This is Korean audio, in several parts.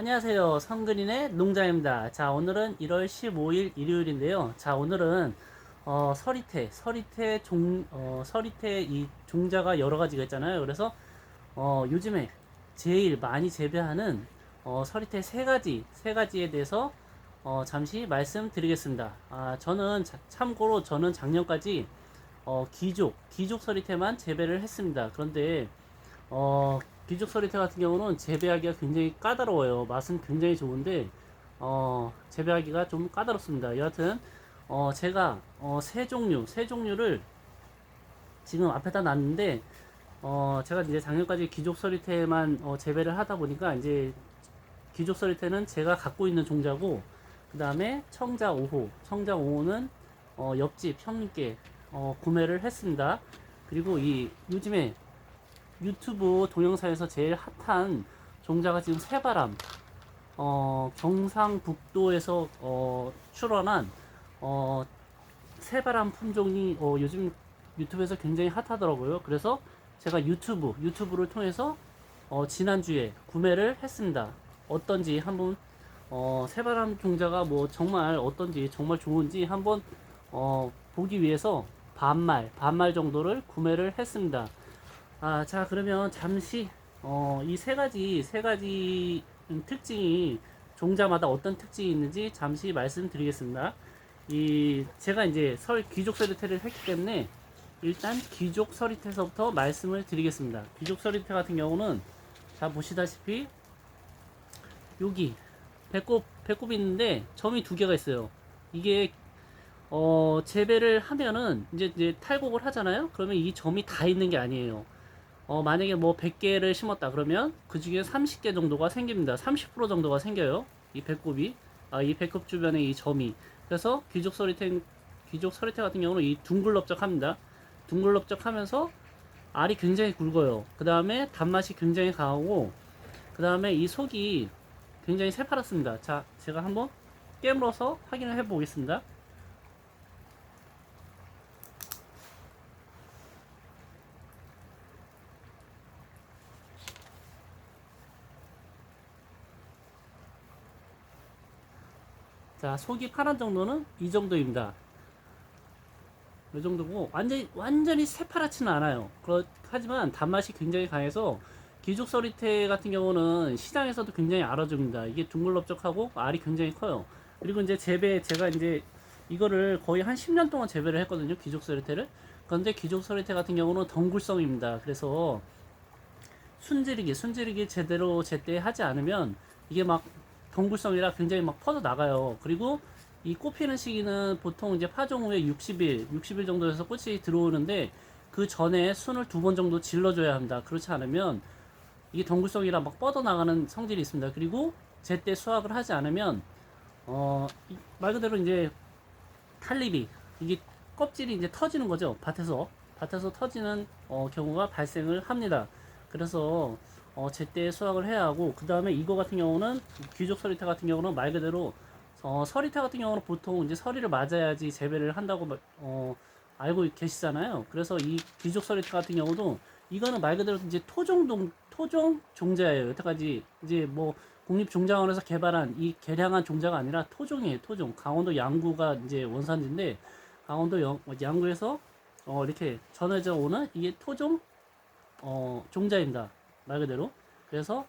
안녕하세요. 성근인의 농장입니다. 자, 오늘은 1월 15일 일요일인데요. 자, 오늘은 서리태 이 종자가 여러 가지가 있잖아요. 그래서 요즘에 제일 많이 재배하는 서리태 세 가지에 대해서 잠시 말씀드리겠습니다. 저는 참고로 저는 작년까지 기족 서리태만 재배를 했습니다. 그런데 어, 귀족 서리태 같은 경우는 재배하기가 굉장히 까다로워요. 맛은 굉장히 좋은데 재배하기가 좀 까다롭습니다. 여하튼 제가 세 종류를 지금 앞에다 놨는데 제가 이제 작년까지 귀족 서리태만 재배를 하다 보니까 이제 귀족 서리태는 제가 갖고 있는 종자고, 그 다음에 청자 5호는 옆집 형님께 구매를 했습니다. 그리고 이 요즘에 유튜브 동영상에서 제일 핫한 종자가 지금 새바람, 경상북도에서 출원한 어, 새바람 품종이 요즘 유튜브에서 굉장히 핫하더라고요. 그래서 제가 유튜브를 통해서 지난주에 구매를 했습니다. 어떤지 한번 새바람 종자가 뭐 정말 어떤지 정말 좋은지 한번 보기 위해서 반말 정도를 구매를 했습니다. 자, 그러면 잠시, 이 세 가지 특징이, 종자마다 어떤 특징이 있는지 잠시 말씀드리겠습니다. 제가 이제 귀족 서리태를 했기 때문에, 일단 귀족 서리태서부터 말씀을 드리겠습니다. 귀족 서리태 같은 경우는, 자, 보시다시피, 여기, 배꼽이 있는데, 점이 두 개가 있어요. 이게, 재배를 하면은, 이제 탈곡을 하잖아요? 그러면 이 점이 다 있는 게 아니에요. 만약에 뭐 100개를 심었다 그러면 그 중에 30개 정도가 생깁니다. 30% 정도가 생겨요. 이 배꼽이. 이 배꼽 주변에 이 점이. 그래서 귀족 서리태 같은 경우는 이 둥글럽적 합니다. 둥글럽적 하면서 알이 굉장히 굵어요. 그 다음에 단맛이 굉장히 강하고, 그 다음에 이 속이 굉장히 새파랗습니다. 자, 제가 한번 깨물어서 확인을 해 보겠습니다. 자, 속이 파란 정도는 이 정도입니다. 이 정도고 완전히 새파랗지는 않아요. 하지만 단맛이 굉장히 강해서 귀족 서리태 같은 경우는 시장에서도 굉장히 알아줍니다. 이게 둥글럽적하고 알이 굉장히 커요. 그리고 이제 제가 이제 이거를 거의 한 10년 동안 재배를 했거든요. 귀족 서리태를. 그런데 귀족 서리태 같은 경우는 덩굴성입니다. 그래서 순지르기 제대로 제때 하지 않으면 이게 막 동굴성이라 굉장히 막 퍼져 나가요. 그리고 이 꽃 피는 시기는 보통 이제 파종 후에 60일 정도에서 꽃이 들어오는데, 그 전에 순을 두 번 정도 질러줘야 합니다. 그렇지 않으면 이게 덩굴성이라 막 뻗어 나가는 성질이 있습니다. 그리고 제때 수확을 하지 않으면 말 그대로 이제 탈립이, 이게 껍질이 이제 터지는 거죠. 밭에서 터지는 경우가 발생을 합니다. 그래서 제때 수확을 해야 하고, 그 다음에 이거 같은 경우는 귀족 서리태 같은 경우는 말 그대로 서리태 같은 경우는 보통 이제 서리를 맞아야지 재배를 한다고 알고 계시잖아요. 그래서 이 귀족 서리태 같은 경우도 이거는 말 그대로 이제 토종 종자예요. 여태까지 이제 뭐 국립종자원에서 개발한 이 개량한 종자가 아니라 토종이에요. 토종. 강원도 양구가 이제 원산지인데, 강원도 양구에서 이렇게 전해져 오는 이게 토종 종자입니다. 말 그대로. 그래서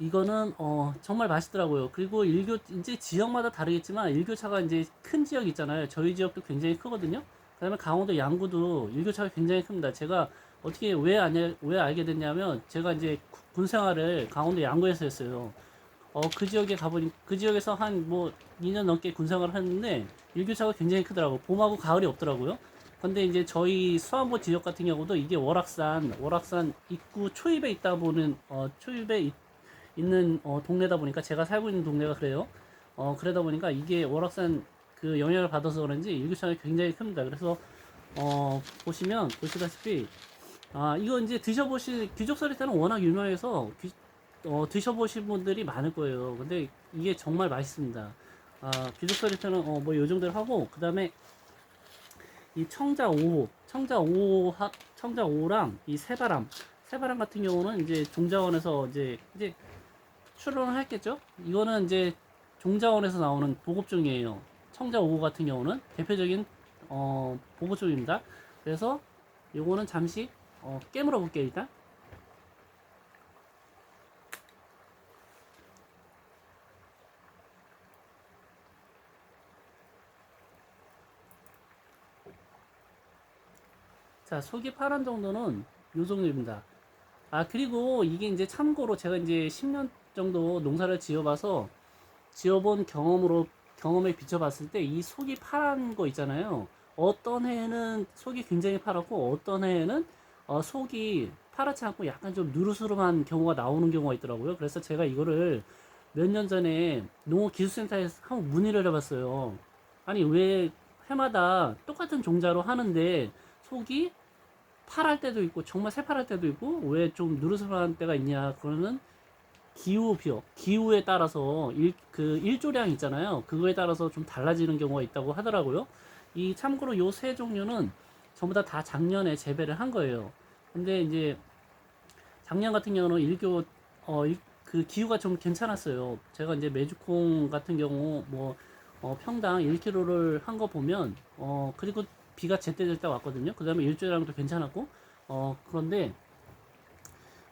이거는 정말 맛있더라고요. 그리고 이제 지역마다 다르겠지만 일교차가 이제 큰 지역 있잖아요. 저희 지역도 굉장히 크거든요. 그다음에 강원도 양구도 일교차가 굉장히 큽니다. 제가 어떻게 왜 알게 됐냐면, 제가 이제 군 생활을 강원도 양구에서 했어요. 그 지역에서 한 뭐 2년 넘게 군 생활을 했는데 일교차가 굉장히 크더라고. 봄하고 가을이 없더라고요. 근데 이제 저희 수안보 지역 같은 경우도 이게 월악산 입구 초입에 있다 보는 있는 동네다 보니까, 제가 살고 있는 동네가 그래요. 그러다 보니까 이게 월악산 그 영향을 받아서 그런지 일교차가 굉장히 큽니다. 그래서 보시다시피 이거 이제 귀족서리태는 워낙 유명해서 드셔보신 분들이 많을 거예요. 근데 이게 정말 맛있습니다. 귀족서리태는 뭐 요 정도로 하고, 그 다음에 이 청자 5호랑 이 새바람 같은 경우는 이제 종자원에서 이제 출원을 했겠죠. 이거는 이제 종자원에서 나오는 보급종이에요. 청자 5호 같은 경우는 대표적인 보급종입니다. 그래서 요거는 잠시 깨물어 볼게요. 일단 자, 속이 파란 정도는 요 정도입니다. 아, 그리고 이게 이제 참고로 제가 이제 10년 정도 농사를 지어본 경험에 비춰봤을 때 이 속이 파란 거 있잖아요. 어떤 해에는 속이 굉장히 파랗고 어떤 해에는 속이 파랗지 않고 약간 좀 누르스름한 경우가 나오는 경우가 있더라고요. 그래서 제가 이거를 몇 년 전에 농업기술센터에서 한번 문의를 해봤어요. 아니, 왜 해마다 똑같은 종자로 하는데 속이 파랄 때도 있고 정말 새파랄 때도 있고 왜 좀 누르스름한 때가 있냐. 그러면 기후에 따라서 그 일조량 있잖아요. 그거에 따라서 좀 달라지는 경우가 있다고 하더라고요. 이 참고로 요 세 종류는 전부 다 작년에 재배를 한 거예요. 근데 이제 작년 같은 경우는 그 기후가 좀 괜찮았어요. 제가 이제 메주콩 같은 경우 뭐 평당 1kg를 한 거 보면 그리고 비가 제때제때 왔거든요. 그 다음에 일조량도 괜찮았고 그런데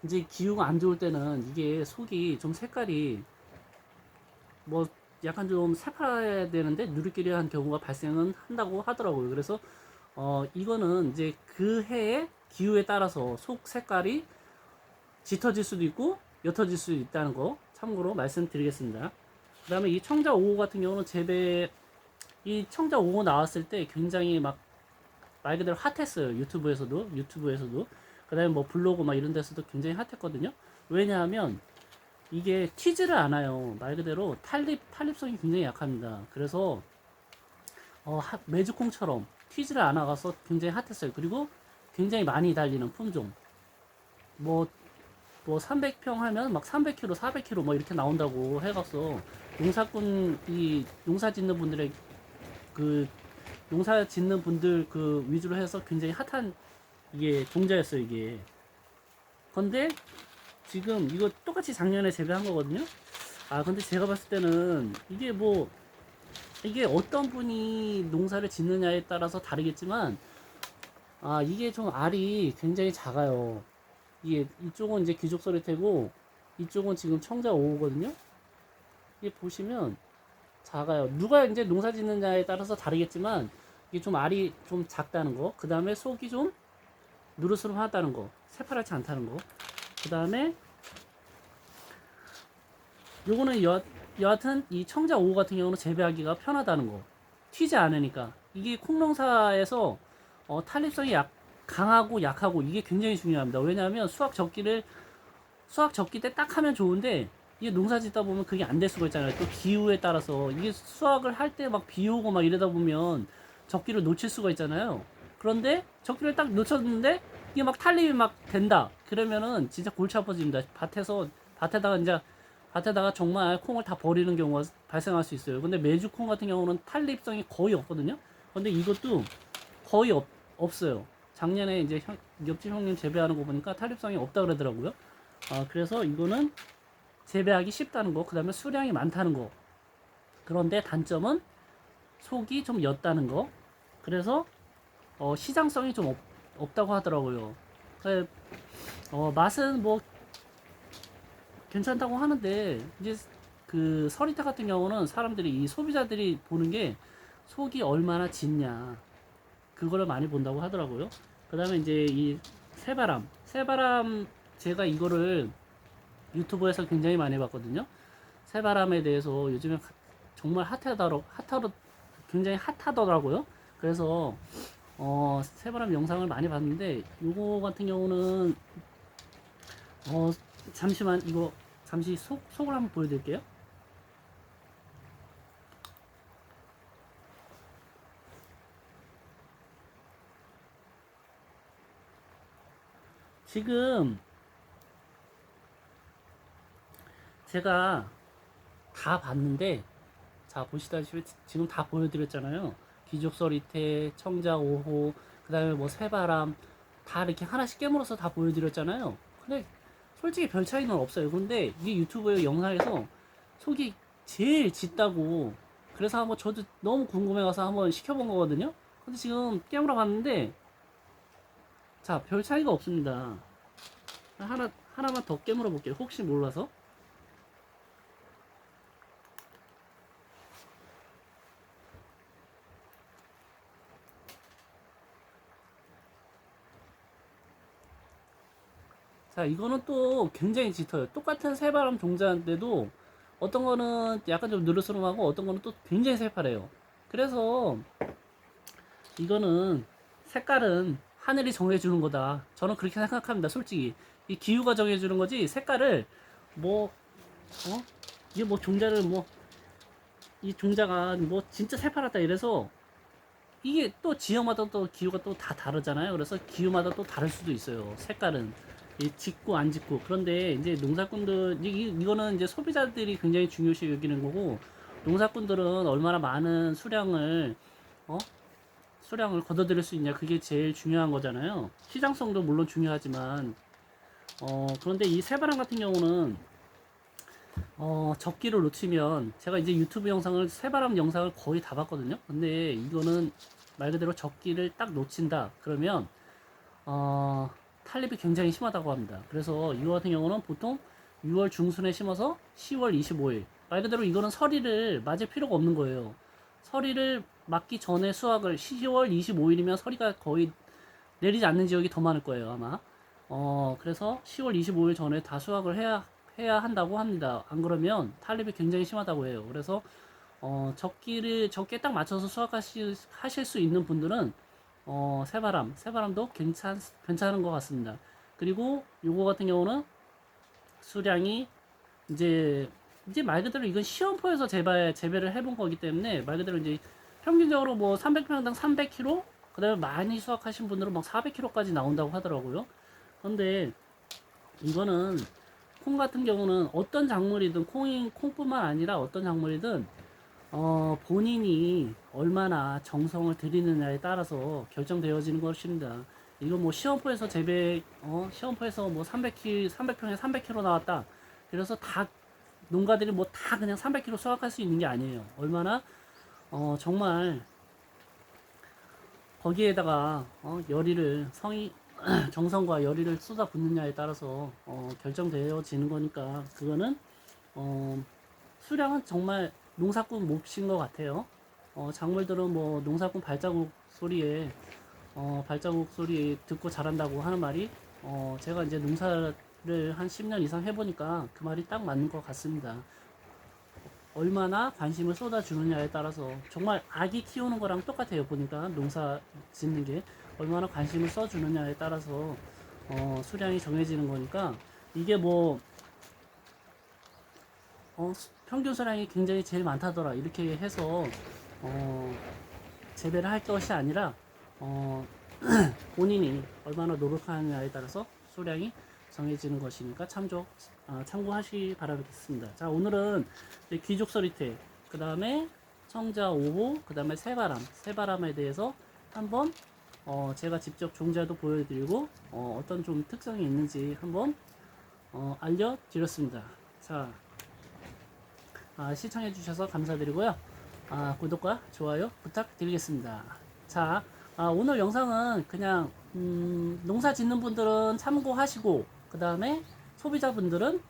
이제 기후가 안 좋을 때는 이게 속이 좀 색깔이 뭐 약간 좀 새파라야 되는데 누리끼리한 경우가 발생은 한다고 하더라고요. 그래서 이거는 이제 그 해의 기후에 따라서 속 색깔이 짙어질 수도 있고 옅어질 수도 있다는 거 참고로 말씀드리겠습니다. 그 다음에 이 청자 5호 같은 경우는 이 청자 5호 나왔을 때 굉장히 막 말 그대로 핫했어요. 유튜브에서도. 그 다음에 뭐 블로그 막 이런 데서도 굉장히 핫했거든요. 왜냐하면 이게 튀지를 않아요. 말 그대로 탄립성이 굉장히 약합니다. 그래서 메주콩처럼 튀지를 않아가서 굉장히 핫했어요. 그리고 굉장히 많이 달리는 품종. 뭐 300평 하면 막 300kg, 400kg 뭐 이렇게 나온다고 해가서 농사 짓는 분들의 그 농사 짓는 분들 그 위주로 해서 굉장히 핫한 이게 종자였어요, 이게. 근데 지금 이거 똑같이 작년에 재배한 거거든요. 아, 근데 제가 봤을 때는 이게 어떤 분이 농사를 짓느냐에 따라서 다르겠지만 이게 좀 알이 굉장히 작아요. 이쪽은 이제 귀족소리태고 이쪽은 지금 청자 5호거든요. 이게 보시면 작아요. 누가 이제 농사 짓느냐에 따라서 다르겠지만 이게 좀 알이 좀 작다는 거. 그 다음에 속이 좀 누르스름하다는 거. 새파랗지 않다는 거. 그 다음에 요거는 여하튼 이 청자 5호 같은 경우는 재배하기가 편하다는 거. 튀지 않으니까. 이게 콩농사에서 탄립성이 강하고 약하고 이게 굉장히 중요합니다. 왜냐하면 수확 적기 때 딱 하면 좋은데 이게 농사 짓다 보면 그게 안 될 수가 있잖아요. 또 기후에 따라서 이게 수확을 할 때 막 비 오고 막 이러다 보면 적기를 놓칠 수가 있잖아요. 그런데 적기를 딱 놓쳤는데 이게 막 탄립이 막 된다. 그러면은 진짜 골치 아파집니다. 밭에다가 정말 콩을 다 버리는 경우가 발생할 수 있어요. 근데 메주콩 같은 경우는 탄립성이 거의 없거든요. 근데 이것도 거의 없어요. 작년에 이제 옆집 형님 재배하는 거 보니까 탄립성이 없다 그러더라고요. 그래서 이거는 재배하기 쉽다는 거, 그 다음에 수량이 많다는 거. 그런데 단점은 속이 좀 옅다는 거. 그래서 시장성이 좀 없다고 하더라고요. 맛은 뭐 괜찮다고 하는데 이제 그 서리태 같은 경우는 이 소비자들이 보는 게 속이 얼마나 짙냐 그거를 많이 본다고 하더라고요. 그 다음에 이제 이 새바람 제가 이거를 유튜브에서 굉장히 많이 봤거든요. 새바람에 대해서 요즘에 정말 굉장히 핫하더라고요. 그래서 새바람 영상을 많이 봤는데 요거 같은 경우는 잠시만 이거 잠시 속을 한번 보여드릴게요. 지금 제가 다 봤는데 자 보시다시피 지금 다 보여드렸잖아요. 귀족서리태, 청자 5호, 그 다음에 뭐 새바람 다 이렇게 하나씩 깨물어서 다 보여드렸잖아요. 근데 솔직히 별 차이는 없어요. 근데 이게 유튜브 영상에서 속이 제일 짙다고, 그래서 한번 저도 너무 궁금해가서 한번 시켜본 거거든요. 근데 지금 깨물어 봤는데 자, 별 차이가 없습니다. 하나만 더 깨물어 볼게요. 혹시 몰라서. 자, 이거는 또 굉장히 짙어요. 똑같은 새바람 종자인데도 어떤 거는 약간 좀 느르스름하고 어떤 거는 또 굉장히 새파래요. 그래서 이거는 색깔은 하늘이 정해주는 거다. 저는 그렇게 생각합니다. 솔직히 이 기후가 정해주는 거지, 색깔을 뭐 이게 뭐 종자를 뭐 이 종자가 뭐 진짜 새파랗다 이래서, 이게 또 지역마다 또 기후가 또 다 다르잖아요. 그래서 기후마다 또 다를 수도 있어요. 색깔은 이 짙고 안 짙고. 그런데 이제 농사꾼들, 이거는 이제 소비자들이 굉장히 중요시 여기는 거고, 농사꾼들은 얼마나 많은 어 수량을 걷어들일 수 있냐, 그게 제일 중요한 거잖아요. 시장성도 물론 중요하지만 그런데 이 새바람 같은 경우는 적기를 놓치면, 제가 이제 유튜브 영상을 새바람 영상을 거의 다 봤거든요. 근데 이거는 말 그대로 적기를 딱 놓친다 그러면 탈립이 굉장히 심하다고 합니다. 그래서 이거 같은 경우는 보통 6월 중순에 심어서 10월 25일, 말 그대로 이거는 서리를 맞을 필요가 없는 거예요. 서리를 맞기 전에 수확을, 10월 25일이면 서리가 거의 내리지 않는 지역이 더 많을 거예요, 아마. 그래서 10월 25일 전에 다 수확을 해야 한다고 합니다. 안 그러면 탈립이 굉장히 심하다고 해요. 그래서 적기에 딱 맞춰서 수확하실 수 있는 분들은 새바람도 괜찮은 것 같습니다. 그리고 요거 같은 경우는 수량이 이제 말 그대로 이건 시험포에서 재배를 해본 거기 때문에, 말 그대로 이제 평균적으로 뭐 300평당 300kg, 그 다음에 많이 수확하신 분들은 막 400kg까지 나온다고 하더라고요. 그런데 이거는 콩 같은 경우는 어떤 작물이든, 콩뿐만 아니라 어떤 작물이든 본인이 얼마나 정성을 들이느냐에 따라서 결정되어지는 것입니다. 이거 뭐 시험포에서 시험포에서 뭐 300평에 300kg 나왔다, 그래서 다 농가들이 뭐 다 그냥 300kg 수확할 수 있는 게 아니에요. 얼마나 정말 거기에다가 열의를 정성과 열의를 쏟아붓느냐에 따라서 결정되어지는 거니까, 그거는 수량은 정말 농사꾼 몫인 것 같아요. 작물들은 뭐 농사꾼 발자국 소리 듣고 자란다고 하는 말이, 제가 이제 농사를 한 10년 이상 해보니까 그 말이 딱 맞는 것 같습니다. 얼마나 관심을 쏟아주느냐에 따라서, 정말 아기 키우는 거랑 똑같아요. 보니까 농사 짓는 게 얼마나 관심을 써주느냐에 따라서 수량이 정해지는 거니까, 이게 뭐 평균 수량이 굉장히 제일 많다더라 이렇게 해서 재배를 할 것이 아니라 본인이 얼마나 노력하느냐에 따라서 수량이 정해지는 것이니까 참고하시 바라겠습니다. 자, 오늘은 귀족 서리태, 그 다음에 청자 5호, 그 다음에 새바람에 대해서 한번 제가 직접 종자도 보여드리고 어떤 좀 특성이 있는지 한번 알려드렸습니다. 자, 시청해주셔서 감사드리고요. 구독과 좋아요 부탁드리겠습니다. 자, 오늘 영상은 그냥 농사 짓는 분들은 참고하시고, 그 다음에 소비자분들은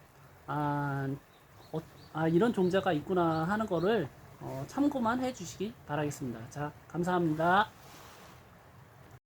이런 종자가 있구나 하는 거를 참고만 해주시기 바라겠습니다. 자, 감사합니다.